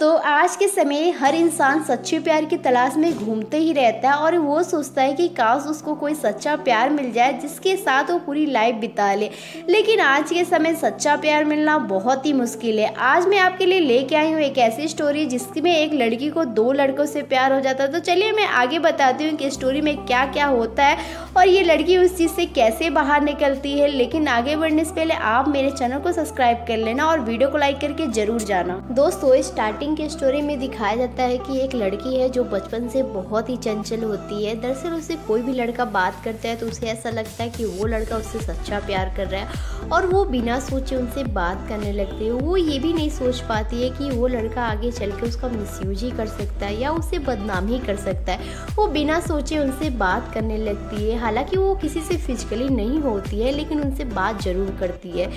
दोस्तों, आज के समय हर इंसान सच्चे प्यार की तलाश में घूमते ही रहता है और वो सोचता है कि काश उसको कोई सच्चा प्यार मिल जाए जिसके साथ वो पूरी लाइफ बिता ले। लेकिन आज के समय सच्चा प्यार मिलना बहुत ही मुश्किल है। आज मैं आपके लिए लेके आई हूँ एक ऐसी स्टोरी जिसमें एक लड़की को दो लड़कों से प्यार हो जाता है। तो चलिए मैं आगे बताती हूँ कि स्टोरी में क्या क्या होता है और ये लड़की उस चीज़ से कैसे बाहर निकलती है। लेकिन आगे बढ़ने से पहले आप मेरे चैनल को सब्सक्राइब कर लेना और वीडियो को लाइक करके जरूर जाना। दोस्तों, स्टार्टिंग की स्टोरी में दिखाया जाता है कि एक लड़की है जो बचपन से बहुत ही चंचल होती है। दरअसल उससे कोई भी लड़का बात करता है तो उसे ऐसा लगता है कि वो लड़का उससे सच्चा प्यार कर रहा है और वो बिना सोचे उनसे बात करने लगती है। वो ये भी नहीं सोच पाती है कि वो लड़का आगे चल के उसका मिसयूज ही कर सकता है या उसे बदनाम ही कर सकता है। वो बिना सोचे उनसे बात करने लगती है। हालांकि वो किसी से फिजिकली नहीं होती है लेकिन उनसे बात जरूर करती है।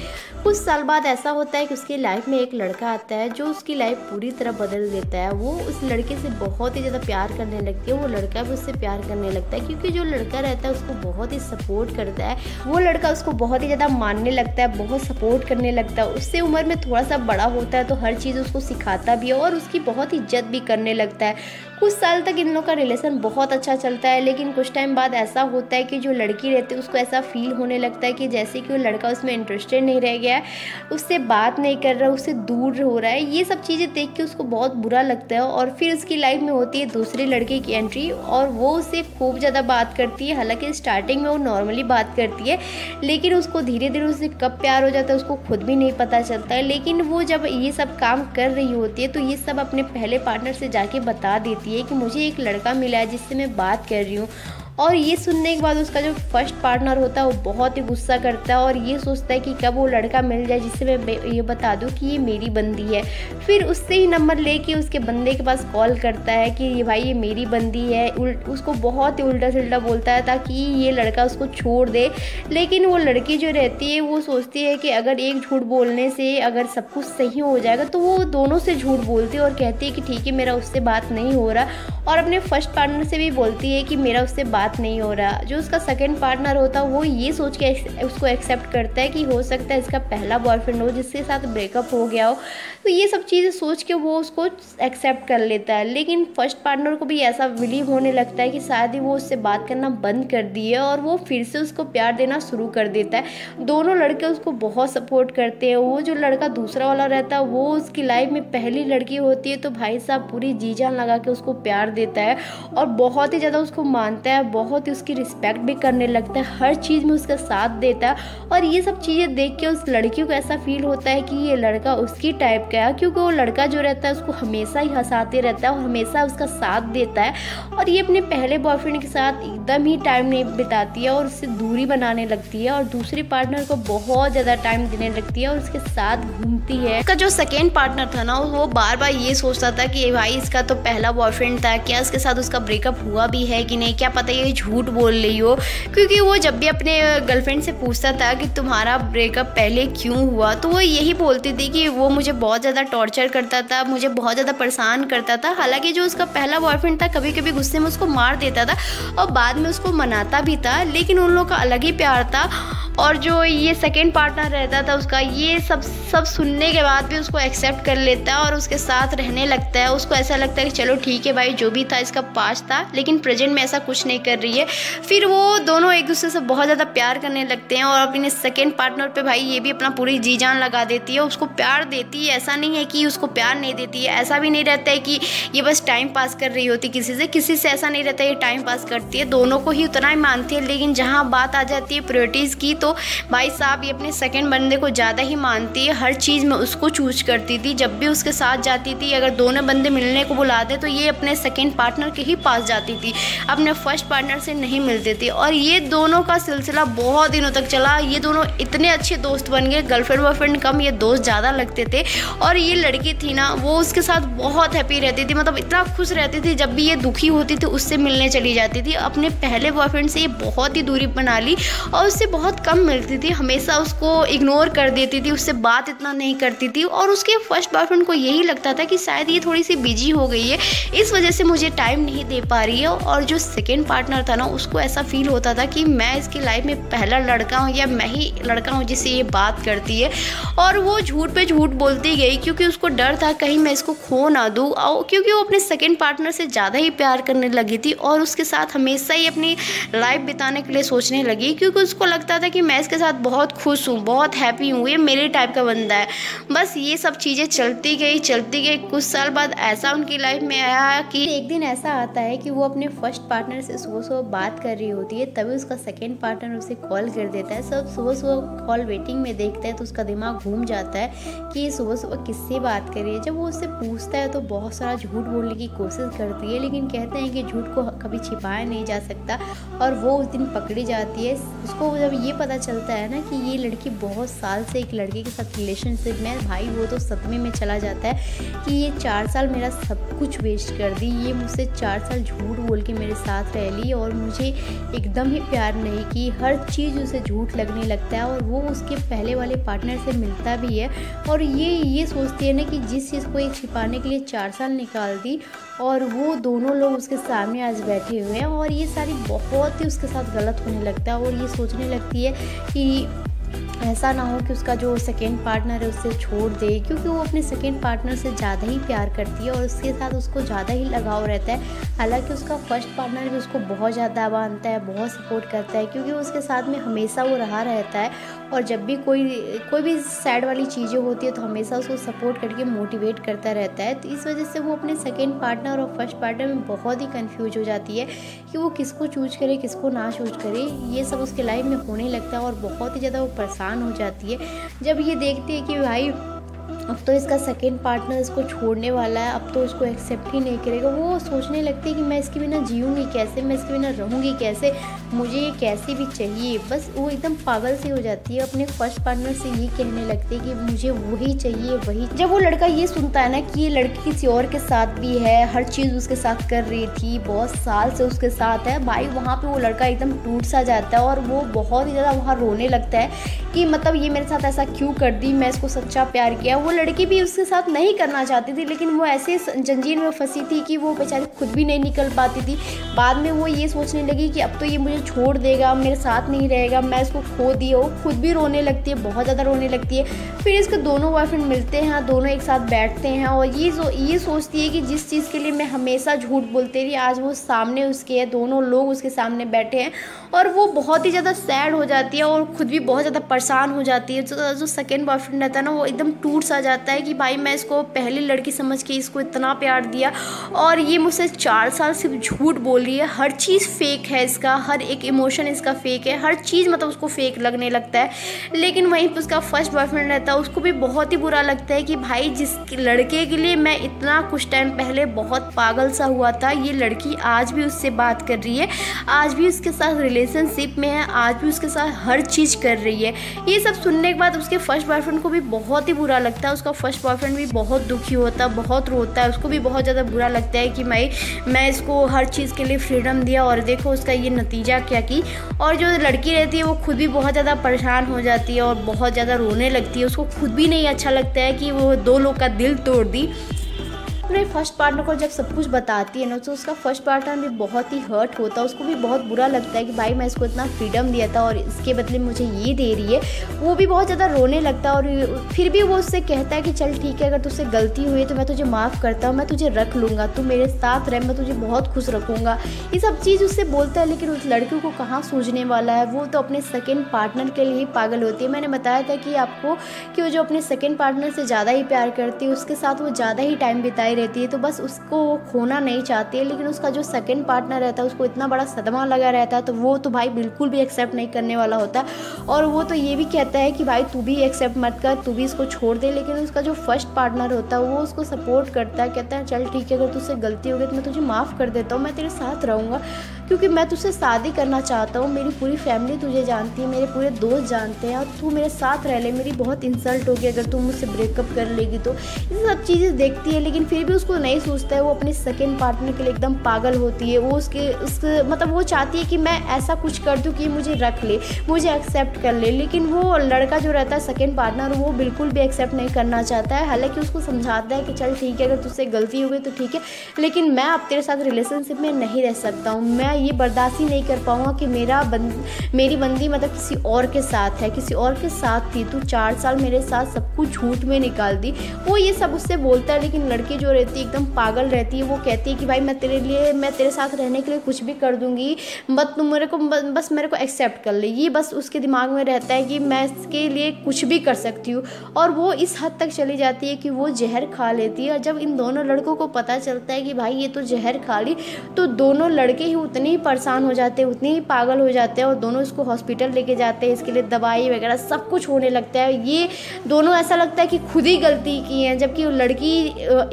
कुछ साल बाद ऐसा होता है कि उसकी लाइफ में एक लड़का आता है जो उसकी लाइफ पूरी तरह बदल देता है। वो उस लड़के से बहुत ही ज़्यादा प्यार करने लगती है। वो लड़का भी उससे प्यार करने लगता है क्योंकि जो लड़का रहता है उसको बहुत ही सपोर्ट करता है। वो लड़का उसको बहुत ही ज़्यादा मानने लगता है, बहुत सपोर्ट करने लगता है। उससे उम्र में थोड़ा सा बड़ा होता है तो हर चीज़ उसको सिखाता भी है और उसकी बहुत इज्जत भी करने लगता है। कुछ साल तक इन लोगों का रिलेशन बहुत अच्छा चलता है। लेकिन कुछ टाइम बाद ऐसा होता है कि जो लड़की रहती है उसको ऐसा फील होने लगता है कि जैसे कि वो लड़का उसमें इंटरेस्टेड नहीं रह गया है, उससे बात नहीं कर रहा, उससे दूर हो रहा है। ये सब चीज़ें देख के उसको बहुत बुरा लगता है और फिर उसकी लाइफ में होती है दूसरे लड़के की एंट्री और वो उससे खूब ज़्यादा बात करती है। हालांकि स्टार्टिंग में वो नॉर्मली बात करती है लेकिन उसको धीरे धीरे उससे कब प्यार हो जाता है उसको खुद भी नहीं पता चलता है। लेकिन वो जब ये सब काम कर रही होती है तो ये सब अपने पहले पार्टनर से जाके बता देती है कि मुझे एक लड़का मिला है जिससे मैं बात कर रही हूँ। और ये सुनने के बाद उसका जो फर्स्ट पार्टनर होता है वो बहुत ही गुस्सा करता है और ये सोचता है कि कब वो लड़का मिल जाए जिससे मैं ये बता दूं कि ये मेरी बंदी है। फिर उससे ही नंबर लेके उसके बंदे के पास कॉल करता है कि ये भाई ये मेरी बंदी है। उसको बहुत ही उल्टा सिल्टा बोलता है ताकि ये लड़का उसको छोड़ दे। लेकिन वो लड़की जो रहती है वो सोचती है कि अगर एक झूठ बोलने से अगर सब कुछ सही हो जाएगा तो वो दोनों से झूठ बोलती है और कहती है कि ठीक है मेरा उससे बात नहीं हो रहा और अपने फर्स्ट पार्टनर से भी बोलती है कि मेरा उससे बात नहीं हो रहा। जो उसका सेकंड पार्टनर होता है वो ये सोच के उसको एक्सेप्ट करता है कि हो सकता है इसका पहला बॉयफ्रेंड हो जिसके साथ ब्रेकअप हो गया हो। तो ये सब चीज़ें सोच के वो उसको एक्सेप्ट कर लेता है। लेकिन फर्स्ट पार्टनर को भी ऐसा बिलीव होने लगता है कि शायद ही वो उससे बात करना बंद कर दी है और वो फिर से उसको प्यार देना शुरू कर देता है। दोनों लड़के उसको बहुत सपोर्ट करते हैं। वो जो लड़का दूसरा वाला रहता है वो उसकी लाइफ में पहली लड़की होती है तो भाई साहब पूरी जी जान लगा के उसको प्यार देता है और बहुत ही ज़्यादा उसको मानता है, बहुत ही उसकी रिस्पेक्ट भी करने लगता है, हर चीज़ में उसका साथ देता है। और ये सब चीज़ें देख के उस लड़की को ऐसा फील होता है कि ये लड़का उसकी टाइप का है क्योंकि वो लड़का जो रहता है उसको हमेशा ही हंसाते रहता है और हमेशा उसका साथ देता है। और ये अपने पहले बॉयफ्रेंड के साथ एकदम ही टाइम नहीं बिताती है और उससे दूरी बनाने लगती है और दूसरे पार्टनर को बहुत ज़्यादा टाइम देने लगती है और उसके साथ घूमती है। उसका जो सेकेंड पार्टनर था ना वो बार बार ये सोचता था कि भाई इसका तो पहला बॉयफ्रेंड था, क्या इसके साथ उसका ब्रेकअप हुआ भी है कि नहीं, क्या पता ये झूठ बोल रही हो। क्योंकि वो जब भी अपने गर्लफ्रेंड से पूछता था कि तुम्हारा ब्रेकअप पहले क्यों हुआ तो वो यही बोलती थी कि वो मुझे बहुत ज़्यादा टॉर्चर करता था, मुझे बहुत ज़्यादा परेशान करता था। हालांकि जो उसका पहला बॉयफ्रेंड था कभी कभी गुस्से में उसको मार देता था और बाद में उसको मनाता भी था, लेकिन उन लोगों का अलग ही प्यार था। और जो ये सेकेंड पार्टनर रहता था उसका ये सब सुनने के बाद भी उसको एक्सेप्ट कर लेता है और उसके साथ रहने लगता है। उसको ऐसा लगता है कि चलो ठीक है भाई जो भी था इसका पास्ट था लेकिन प्रेजेंट में ऐसा कुछ नहीं कर रही है। फिर वो दोनों एक दूसरे से बहुत ज़्यादा प्यार करने लगते हैं और अपने सेकेंड पार्टनर पे भाई ये भी अपना पूरी जी जान लगा देती है, उसको प्यार देती है। ऐसा नहीं है कि उसको प्यार नहीं देती है, ऐसा भी नहीं रहता है कि ये बस टाइम पास कर रही होती किसी से ऐसा नहीं रहता है ये टाइम पास करती है, दोनों को ही उतना ही मानती है। लेकिन जहाँ बात आ जाती है प्रायोरिटीज़ की तो भाई साहब ये अपने सेकंड बंदे को ज़्यादा ही मानती है, हर चीज़ में उसको चूज करती थी। जब भी उसके साथ जाती थी अगर दोनों बंदे मिलने को बुलाते तो ये अपने सेकंड पार्टनर के ही पास जाती थी, अपने फर्स्ट पार्टनर से नहीं मिलते थे। और ये दोनों का सिलसिला बहुत दिनों तक चला। ये दोनों इतने अच्छे दोस्त बन गए, गर्लफ्रेंड बॉयफ्रेंड कम ये दोस्त ज़्यादा लगते थे। और ये लड़की थी ना वो उसके साथ बहुत हैप्पी रहती थी, मतलब इतना खुश रहती थी। जब भी ये दुखी होती थी उससे मिलने चली जाती थी। अपने पहले बॉयफ्रेंड से ये बहुत ही दूरी बना ली और उससे बहुत कम कम मिलती थी, हमेशा उसको इग्नोर कर देती थी, उससे बात इतना नहीं करती थी और उसके फर्स्ट बॉयफ्रेंड को यही लगता था कि शायद ये थोड़ी सी बिजी हो गई है, इस वजह से मुझे टाइम नहीं दे पा रही है। और जो सेकेंड पार्टनर था ना, उसको ऐसा फील होता था कि मैं इसकी लाइफ में पहला लड़का हूँ या मैं ही लड़का हूँ जिससे ये बात करती है। और वो झूठ पे झूठ बोलती गई क्योंकि उसको डर था कहीं मैं इसको खो ना दूँ, क्योंकि वो अपने सेकेंड पार्टनर से ज़्यादा ही प्यार करने लगी थी और उसके साथ हमेशा ही अपनी लाइफ बिताने के लिए सोचने लगी, क्योंकि उसको लगता था कि मैं इसके साथ बहुत खुश हूँ, बहुत हैप्पी हूँ, ये मेरे टाइप का बंदा है। बस ये सब चीज़ें चलती गई। कुछ साल बाद ऐसा उनकी लाइफ में आया कि एक दिन ऐसा आता है कि वो अपने फर्स्ट पार्टनर से सुबह सुबह बात कर रही होती है, तभी उसका सेकेंड पार्टनर उसे कॉल कर देता है। सब सुबह सुबह कॉल वेटिंग में देखता है तो उसका दिमाग घूम जाता है कि ये सुबह सुबह किससे बात कर रही है। जब वो उससे पूछता है तो बहुत सारा झूठ बोलने की कोशिश करती है, लेकिन कहते हैं कि झूठ को कभी छिपाया नहीं जा सकता और वो उस दिन पकड़ी जाती है। उसको जब ये पता चलता है ना कि ये लड़की बहुत साल से एक लड़के के साथ रिलेशनशिप में, भाई वो तो सदमे में चला जाता है कि ये 4 साल मेरा सब कुछ वेस्ट कर दी, ये मुझसे 4 साल झूठ बोल के मेरे साथ रह ली और मुझे एकदम ही प्यार नहीं की। हर चीज़ उसे झूठ लगने लगता है और वो उसके पहले वाले पार्टनर से मिलता भी है और ये सोचती है ना कि जिस चीज़ को ये छिपाने के लिए 4 साल निकाल दी और वो दोनों लोग उसके सामने आज बैठे हुए हैं और ये सारी बहुत ही उसके साथ गलत होने लगता है और ये सोचने लगती है कि ऐसा ना हो कि उसका जो सेकेंड पार्टनर है उससे छोड़ दे, क्योंकि वो अपने सेकेंड पार्टनर से ज़्यादा ही प्यार करती है और उसके साथ उसको ज़्यादा ही लगाव रहता है। हालांकि उसका फर्स्ट पार्टनर भी उसको बहुत ज़्यादा मानता है, बहुत सपोर्ट करता है, क्योंकि उसके साथ में हमेशा वो रहा रहता है और जब भी कोई भी सैड वाली चीज़ें होती है तो हमेशा उसको सपोर्ट करके मोटिवेट करता रहता है। तो इस वजह से वो अपने सेकेंड पार्टनर और फर्स्ट पार्टनर में बहुत ही कन्फ्यूज हो जाती है कि वो किसको चूज करे किसको ना चूज करे। ये सब उसके लाइफ में होने लगता है और बहुत ही ज़्यादा वो परेशान हो जाती है जब ये देखती है कि भाई अब तो इसका सेकेंड पार्टनर इसको छोड़ने वाला है, अब तो उसको एक्सेप्ट ही नहीं करेगा। वो सोचने लगती है कि मैं इसके बिना जीऊँगी कैसे, मैं इसके बिना रहूँगी कैसे, मुझे ये कैसे भी चाहिए। बस वो एकदम पागल सी हो जाती है, अपने फर्स्ट पार्टनर से ये कहने लगती है कि मुझे वही चाहिए वही। जब वो लड़का ये सुनता है ना कि ये लड़की किसी और के साथ भी है, हर चीज़ उसके साथ कर रही थी, बहुत साल से उसके साथ है, भाई वहाँ पर वो लड़का एकदम टूट सा जाता है और वो बहुत ही ज़्यादा वहाँ रोने लगता है कि मतलब ये मेरे साथ ऐसा क्यों कर दी, मैं इसको सच्चा प्यार किया। वो लड़की भी उसके साथ नहीं करना चाहती थी, लेकिन वो ऐसे जंजीर में फंसी थी कि वो बेचारी खुद भी नहीं निकल पाती थी। बाद में वो ये सोचने लगी कि अब तो ये मुझे छोड़ देगा, मेरे साथ नहीं रहेगा, मैं इसको खो दी। वो खुद भी रोने लगती है, बहुत ज़्यादा रोने लगती है। फिर इसके दोनों बॉयफ्रेंड मिलते हैं, दोनों एक साथ बैठते हैं और ये सोचती है कि जिस चीज़ के लिए मैं हमेशा झूठ बोलती रही, आज वो सामने उसके है, दोनों लोग उसके सामने बैठे हैं और वो बहुत ही ज़्यादा सैड हो जाती है और खुद भी बहुत ज़्यादा परेशान हो जाती है। जो सेकेंड बॉयफ्रेंड रहता है ना, वो एकदम टूट सा जाता है कि भाई मैं इसको पहली लड़की समझ के इसको इतना प्यार दिया और ये मुझसे 4 साल सिर्फ झूठ बोल रही है, हर चीज़ फेक है इसका, हर एक इमोशन इसका फेक है, हर चीज़ मतलब उसको फेक लगने लगता है। लेकिन वहीं पर उसका फर्स्ट बॉयफ्रेंड रहता है, उसको भी बहुत ही बुरा लगता है कि भाई जिस लड़के के लिए मैं इतना कुछ टाइम पहले बहुत पागल सा हुआ था, ये लड़की आज भी उससे बात कर रही है, आज भी उसके साथ रिलेशनशिप में है, आज भी उसके साथ हर चीज़ कर रही है। ये सब सुनने के बाद उसके फर्स्ट बॉयफ्रेंड को भी बहुत ही बुरा लगता है। उसका फर्स्ट बॉयफ्रेंड भी बहुत दुखी होता है, बहुत रोता है, उसको भी बहुत ज़्यादा बुरा लगता है कि मैं इसको हर चीज़ के लिए फ्रीडम दिया और देखो उसका ये नतीजा क्या की। और जो लड़की रहती है वो खुद भी बहुत ज़्यादा परेशान हो जाती है और बहुत ज़्यादा रोने लगती है। उसको खुद भी नहीं अच्छा लगता है कि वो 2 लोग का दिल तोड़ दी। अपने फर्स्ट पार्टनर को जब सब कुछ बताती है ना, तो उसका फर्स्ट पार्टनर भी बहुत ही हर्ट होता है, उसको भी बहुत बुरा लगता है कि भाई मैं इसको इतना फ्रीडम दिया था और इसके बदले मुझे ये दे रही है। वो भी बहुत ज़्यादा रोने लगता है और फिर भी वो उससे कहता है कि चल ठीक है, अगर तुझसे गलती हुई तो मैं तुझे माफ़ करता हूँ, मैं तुझे रख लूँगा, तू मेरे साथ रह, मैं तुझे बहुत खुश रखूँगा। ये सब चीज़ उससे बोलता है, लेकिन उस लड़की को कहाँ सूझने वाला है, वो तो अपने सेकेंड पार्टनर के लिए ही पागल होती है। मैंने बताया था कि आपको कि वो जो अपने सेकेंड पार्टनर से ज़्यादा ही प्यार करती है, उसके साथ वो ज़्यादा ही टाइम बिताई रहती है, तो बस उसको वो खोना नहीं चाहती है। लेकिन उसका जो सेकंड पार्टनर रहता है उसको इतना बड़ा सदमा लगा रहता है, तो वो तो भाई बिल्कुल भी एक्सेप्ट नहीं करने वाला होता और वो तो ये भी कहता है कि भाई तू भी एक्सेप्ट मत कर, तू भी इसको छोड़ दे। लेकिन उसका जो फर्स्ट पार्टनर होता है वो उसको सपोर्ट करता है, कहता है चल ठीक है, अगर तुझसे गलती हो गई तो मैं तुझे माफ़ कर देता हूँ, मैं तेरे साथ रहूँगा। क्योंकि मैं तुझसे शादी करना चाहता हूँ, मेरी पूरी फैमिली तुझे जानती है, मेरे पूरे दोस्त जानते हैं और तू मेरे साथ रह ले, मेरी बहुत इंसल्ट होगी अगर तू मुझसे ब्रेकअप कर लेगी तो। ये सब चीज़ें देखती है लेकिन फिर भी उसको नहीं सोचता है। वो अपने सेकेंड पार्टनर के लिए एकदम पागल होती है। वो उसके मतलब वो चाहती है कि मैं ऐसा कुछ कर दूँ कि मुझे रख ले, मुझे एक्सेप्ट कर ले, लेकिन वो लड़का जो रहता है सेकेंड पार्टनर वो बिल्कुल भी एक्सेप्ट नहीं करना चाहता है। हालांकि उसको समझाता है कि चल ठीक है, अगर तुझसे गलती हो गई तो ठीक है, लेकिन मैं अब तेरे साथ रिलेशनशिप में नहीं रह सकता हूँ। मैं ये बर्दाश्त ही नहीं कर पाऊँगा कि मेरी बंदी मतलब किसी और के साथ है, किसी और के साथ थी। तू 4 साल मेरे साथ सब कुछ झूठ में निकाल दी। वो ये सब उससे बोलता है, लेकिन लड़की जो रहती है एकदम पागल रहती है। वो कहती है कि भाई मैं तेरे साथ रहने के लिए कुछ भी कर दूंगी, बस तुम मेरे को एक्सेप्ट कर ले। ये बस उसके दिमाग में रहता है कि मैं इसके लिए कुछ भी कर सकती हूँ। और वो इस हद तक चली जाती है कि वो जहर खा लेती है। और जब इन दोनों लड़कों को पता चलता है कि भाई ये तो जहर खा ली, तो दोनों लड़के ही उतने ही परेशान हो जाते हैं, उतने ही पागल हो जाते हैं और दोनों इसको हॉस्पिटल लेके जाते हैं। इसके लिए दवाई वगैरह सब कुछ होने लगता है। ये दोनों ऐसा लगता है कि खुद ही गलती की है, जबकि वो लड़की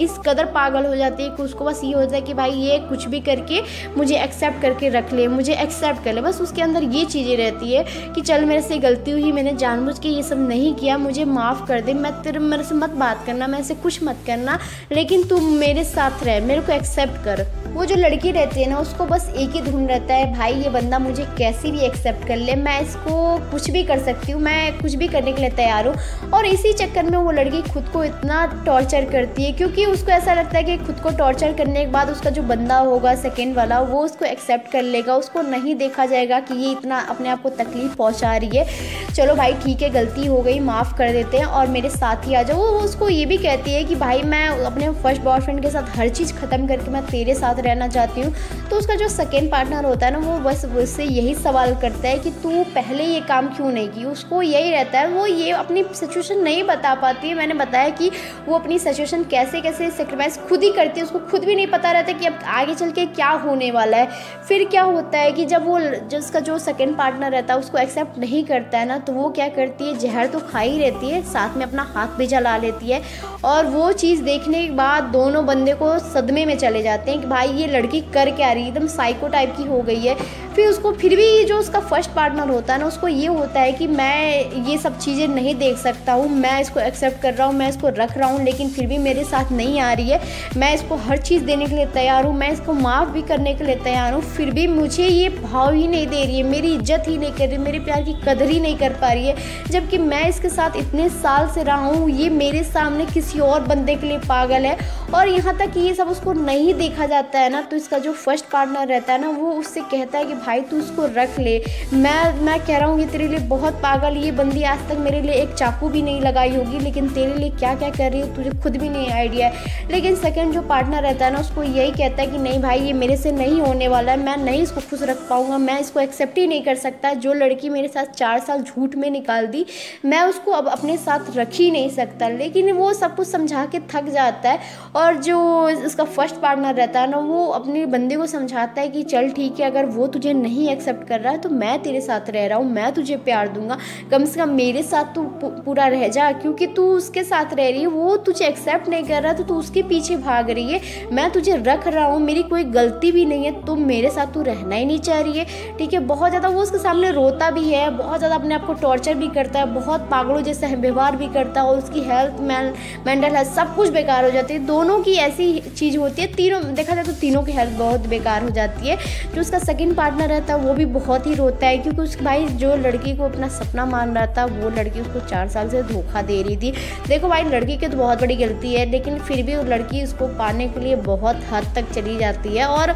इस कदर पागल हो जाती है कि उसको बस ये होता है कि भाई ये कुछ भी करके मुझे एक्सेप्ट करके रख ले, मुझे एक्सेप्ट कर ले। बस उसके अंदर ये चीज़ें रहती है कि चल मेरे से गलती हुई, मैंने जानबूझ के ये सब नहीं किया, मुझे माफ़ कर दे, मेरे से मत बात करना, मैं ऐसे कुछ मत करना, लेकिन तू मेरे साथ रह, मेरे को एक्सेप्ट कर। वो जो लड़की रहती है ना उसको बस एक ही धुन रहता है, भाई ये बंदा मुझे कैसे भी एक्सेप्ट कर ले, मैं इसको कुछ भी कर सकती हूँ, मैं कुछ भी करने के लिए तैयार हूँ। और इसी चक्कर में वो लड़की खुद को इतना टॉर्चर करती है, क्योंकि उसको ऐसा लगता है कि खुद को टॉर्चर करने के बाद उसका जो बंदा होगा सेकेंड वाला वो उसको एक्सेप्ट कर लेगा, उसको नहीं देखा जाएगा कि ये इतना अपने आप को तकलीफ़ पहुँचा रही है। चलो भाई ठीक है, गलती हो गई, माफ़ कर देते हैं और मेरे साथ ही आ जाओ। वो उसको ये भी कहती है कि भाई मैं अपने फर्स्ट बॉयफ्रेंड के साथ हर चीज़ ख़त्म करके मैं तेरे साथ रहना चाहती हूँ। तो उसका जो सेकेंड पार्टनर होता है ना वो बस उससे यही सवाल करता है कि तू पहले ये काम क्यों नहीं की। उसको यही रहता है, वो ये अपनी सिचुएशन नहीं बता पाती है। मैंने बताया कि वो अपनी सिचुएशन कैसे कैसे सेक्रीफाइस खुद ही करती है, उसको खुद भी नहीं पता रहता कि अब आगे चल के क्या होने वाला है। फिर क्या होता है कि जब उसका जो सेकेंड पार्टनर रहता है उसको एक्सेप्ट नहीं करता है ना, तो वो क्या करती है, जहर तो खाई रहती है, साथ में अपना हाथ भी जला लेती है। और वो चीज़ देखने के बाद दोनों बंदे को सदमे में चले जाते हैं कि भाई ये लड़की कर क्या रही है, एकदम साइको टाइप की हो गई है। फिर भी जो उसका फर्स्ट पार्टनर होता है ना उसको ये होता है कि मैं ये सब चीज़ें नहीं देख सकता हूँ, मैं इसको एक्सेप्ट कर रहा हूँ, मैं इसको रख रहा हूँ, लेकिन फिर भी मेरे साथ नहीं आ रही है। मैं इसको हर चीज़ देने के लिए तैयार हूँ, मैं इसको माफ़ भी करने के लिए तैयार हूँ, फिर भी मुझे ये भाव ही नहीं दे रही है, मेरी इज्जत ही नहीं कर रही, मेरे प्यार की कदर ही नहीं कर पा रही है। जबकि मैं इसके साथ इतने साल से रहा हूँ, ये मेरे सामने किसी और बंदे के लिए पागल है। और यहाँ तक कि ये सब उसको नहीं देखा जाता है ना, तो इसका जो फर्स्ट पार्टनर रहता है ना वो उससे कहता है कि भाई तू उसको रख ले, मैं कह रहा हूँ ये तेरे लिए बहुत पागल, ये बंदी आज तक मेरे लिए एक चाकू भी नहीं लगाई होगी, लेकिन तेरे लिए क्या क्या कर रही है तुझे खुद भी नहीं आइडिया है। लेकिन सेकंड जो पार्टनर रहता है ना उसको यही कहता है कि नहीं भाई ये मेरे से नहीं होने वाला है, मैं नहीं इसको खुश रख पाऊँगा, मैं इसको एक्सेप्ट ही नहीं कर सकता। जो लड़की मेरे साथ 4 साल झूठ में निकाल दी, मैं उसको अब अपने साथ रख ही नहीं सकता। लेकिन वो सब कुछ समझा के थक जाता है। और जो उसका फर्स्ट पार्टनर रहता है ना वो अपने बंदे को समझाता है कि चल ठीक है, अगर वो तुझे नहीं एक्सेप्ट कर रहा है तो मैं तेरे साथ रह रहा हूँ, मैं तुझे प्यार दूंगा, कम से कम मेरे साथ तू पूरा रह जा, क्योंकि तू उसके साथ रह रही है, वो तुझे एक्सेप्ट नहीं कर रहा तो तू उसके पीछे भाग रही है, मैं तुझे रख रहा हूँ, मेरी कोई गलती भी नहीं है, तुम मेरे साथ तू रहना ही नहीं चाह रही है। ठीक है, बहुत ज़्यादा वो उसके सामने रोता भी है, बहुत ज़्यादा अपने आप को टॉर्चर भी करता है, बहुत पागलों जैसा व्यवहार भी करता है और उसकी हेल्थ मेंटल हेल्थ सब कुछ बेकार हो जाती है। दोनों की ऐसी चीज़ होती है, तीनों देखा जाए तो तीनों की हेल्थ बहुत बेकार हो जाती है। जो उसका सेकंड पार्टनर रहता है वो भी बहुत ही रोता है, क्योंकि उसके भाई जो लड़की को अपना सपना मान रहा था वो लड़की उसको 4 साल से धोखा दे रही थी। देखो भाई लड़की की तो बहुत बड़ी गलती है, लेकिन फिर भी वो लड़की उसको पाने के लिए बहुत हद तक चली जाती है और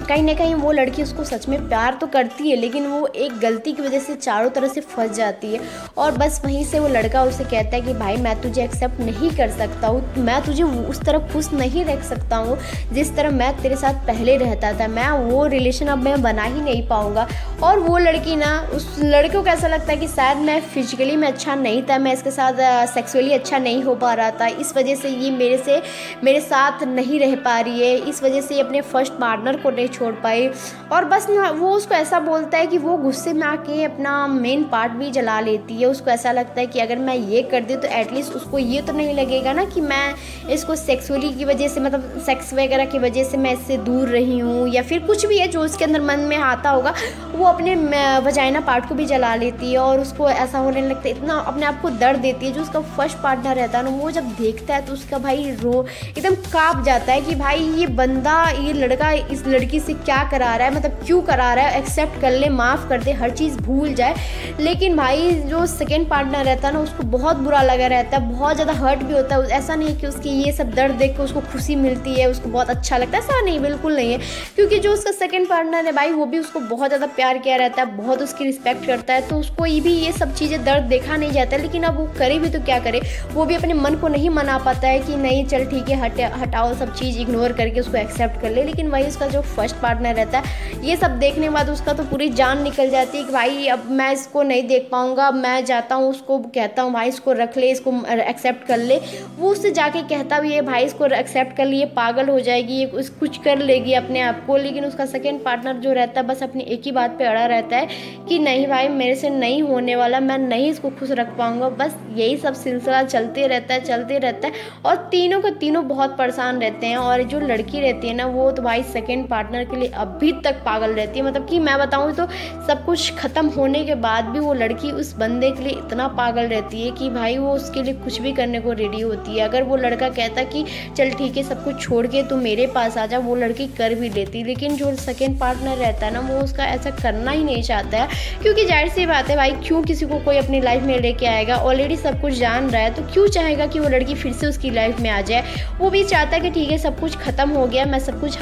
कहीं ना कहीं वो लड़की उसको सच में प्यार तो करती है, लेकिन वो एक गलती की वजह से चारों तरह से फंस जाती है। और बस वहीं से वो लड़का उसे कहता है कि भाई मैं तुझे एक्सेप्ट नहीं कर सकता हूँ, मैं तुझे उस तरह खुश नहीं रख सकता हूँ जिस तरह मैं तेरे साथ पहले रहता था, मैं वो रिलेशन अब मैं बना ही नहीं पाऊँगा। और वो लड़की ना, उस लड़के को कैसा लगता है कि शायद मैं फिजिकली में अच्छा नहीं था, मैं इसके साथ सेक्सुअली अच्छा नहीं हो पा रहा था, इस वजह से ये मेरे साथ नहीं रह पा रही है, इस वजह से ये अपने फर्स्ट पार्टनर को नहीं छोड़ पाई। और बस ना वो उसको ऐसा बोलता है कि वो गुस्से में आके अपना मेन पार्ट भी जला लेती है। उसको ऐसा लगता है कि अगर मैं ये कर दूँ तो एटलीस्ट उसको ये तो नहीं लगेगा ना कि मैं इसको सेक्सुअली की वजह से, मतलब सेक्स वगैरह की वजह से मैं इससे दूर रही हूँ, या फिर कुछ भी है जो उसके अंदर मन में आता होगा। वो अपने वजाइना पार्ट को भी जला लेती है और उसको ऐसा होने लगता है, इतना अपने आप को दर्द देती है। जो उसका फर्स्ट पार्टनर रहता है ना, वो जब देखता है तो उसका भाई एकदम काँप जाता है कि भाई ये बंदा, ये लड़का इस लड़की से क्या करा रहा है, मतलब क्यों करा रहा है, एक्सेप्ट कर ले, माफ़ कर दे, हर चीज़ भूल जाए। लेकिन भाई जो सेकेंड पार्टनर रहता है ना, उसको बहुत बुरा लगा रहता है, बहुत ज़्यादा हर्ट भी होता है। ऐसा नहीं कि उसकी ये सब दर्द देख के उसको खुशी मिलती है, उसको बहुत अच्छा लगता है, ऐसा नहीं, बिल्कुल नहीं है। क्योंकि जो उसका सेकंड पार्टनर है भाई, वो भी उसको बहुत ज़्यादा प्यार किया रहता है, बहुत उसकी रिस्पेक्ट करता है, तो उसको ये भी ये सब चीज़ें दर्द देखा नहीं जाता है। लेकिन अब वो करे भी तो क्या करे, वो भी अपने मन को नहीं मना पाता है कि नहीं चल ठीक है, हटाओ सब चीज़, इग्नोर करके उसको एक्सेप्ट कर ले। लेकिन वही उसका जो फर्स्ट पार्टनर रहता है, ये सब देखने के बाद उसका तो पूरी जान निकल जाती है कि भाई अब मैं इसको नहीं देख पाऊँगा, अब मैं जाता हूँ, उसको कहता हूँ भाई इसको रख ले, इसको एक्सेप्ट कर ले। वो उससे जाके कहता भी है भाई इसको एक्सेप्ट कर लिए, पागल हो जाएगी, ये कुछ कर लेगी अपने आप को। लेकिन उसका सेकंड पार्टनर जो रहता है बस अपनी एक ही बात पे अड़ा रहता है कि नहीं भाई मेरे से नहीं होने वाला, मैं नहीं इसको खुश रख पाऊंगा। बस यही सब सिलसिला चलते रहता है। और तीनों के तीनों बहुत परेशान रहते हैं। और जो लड़की रहती है ना, वो तो भाई सेकंड पार्टनर के लिए अभी तक पागल रहती है। मतलब कि मैं बताऊँ तो सब कुछ ख़त्म होने के बाद भी वो लड़की उस बंदे के लिए इतना पागल रहती है कि भाई वो उसके लिए कुछ भी करने को रेडी होती है। अगर वो लड़का कहता कि चल ठीक है सब कुछ छोड़ के तू मेरे पास आ जा, वो लड़की कर भी लेती। लेकिन जो सेकंड पार्टनर रहता है ना, वो उसका ऐसा करना ही नहीं चाहता है। क्योंकि जाहिर सी बात है भाई, क्यों किसी को कोई अपनी लाइफ में लेके आएगा, ऑलरेडी सब कुछ जान रहा है, तो क्यों चाहेगा कि वो लड़की फिर से उसकी लाइफ में आ जाए। वो भी चाहता है कि ठीक है सब कुछ ख़त्म हो गया, मैं सब कुछ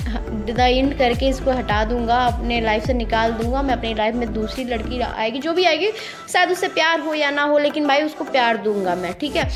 द एंड करके इसको हटा दूंगा, अपने लाइफ से निकाल दूंगा, मैं अपनी लाइफ में दूसरी लड़की आएगी, जो भी आएगी, शायद उससे प्यार हो या ना हो, लेकिन भाई उसको प्यार दूंगा मैं, ठीक है।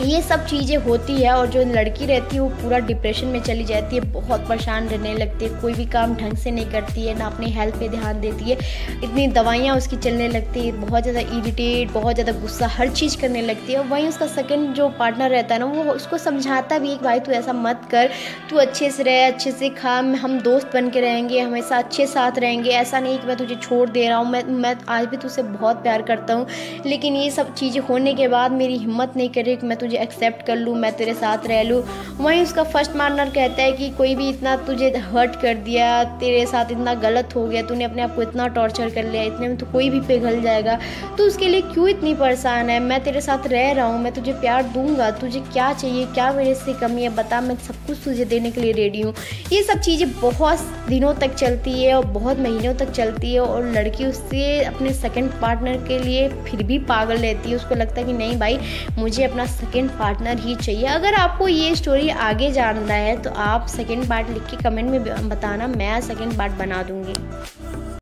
ये सब चीज़ें होती है। और जो लड़की रहती है वो पूरा डिप्रेशन में चली जाती है, बहुत परेशान रहने लगती है, कोई भी काम ढंग से नहीं करती है, ना अपनी हेल्थ पे ध्यान देती है, इतनी दवाइयाँ उसकी चलने लगती है, बहुत ज़्यादा इरिटेट, बहुत ज़्यादा गुस्सा, हर चीज़ करने लगती है। वहीं उसका सेकंड जो पार्टनर रहता है ना, वो उसको समझाता भी है कि भाई तू ऐसा मत कर, तू अच्छे से रह, अच्छे से खा, हम दोस्त बन के रहेंगे, हमेशा अच्छे साथ रहेंगे, ऐसा नहीं कि मैं तुझे छोड़ दे रहा हूँ, मैं आज भी तुझसे बहुत प्यार करता हूँ। लेकिन ये सब चीज़ें होने के बाद मेरी हिम्मत नहीं कर रही कि मैं तुझे एक्सेप्ट कर लूँ, मैं तेरे साथ रह लूँ। वहीं उसका फर्स्ट पार्टनर कहता है कि कोई भी इतना तुझे हर्ट कर दिया, तेरे साथ इतना गलत हो गया, तूने अपने आप को इतना टॉर्चर कर लिया, इतने में तो कोई भी पिघल जाएगा, तो उसके लिए क्यों इतनी परेशान है, मैं तेरे साथ रह रहा हूँ, मैं तुझे प्यार दूंगा, तुझे क्या चाहिए, क्या मेरे से कमी है बता, मैं सब कुछ तुझे देने के लिए रेडी हूँ। ये सब चीज़ें बहुत दिनों तक चलती है और बहुत महीनों तक चलती है। और लड़की उससे अपने सेकंड पार्टनर के लिए फिर भी पागल रहती है, उसको लगता है कि नहीं भाई मुझे अपना सेकंड पार्टनर ही चाहिए। अगर आपको ये स्टोरी आगे जानना है तो आप सेकंड पार्ट लिख के कमेंट में बताना, मैं सेकंड पार्ट बना दूंगी।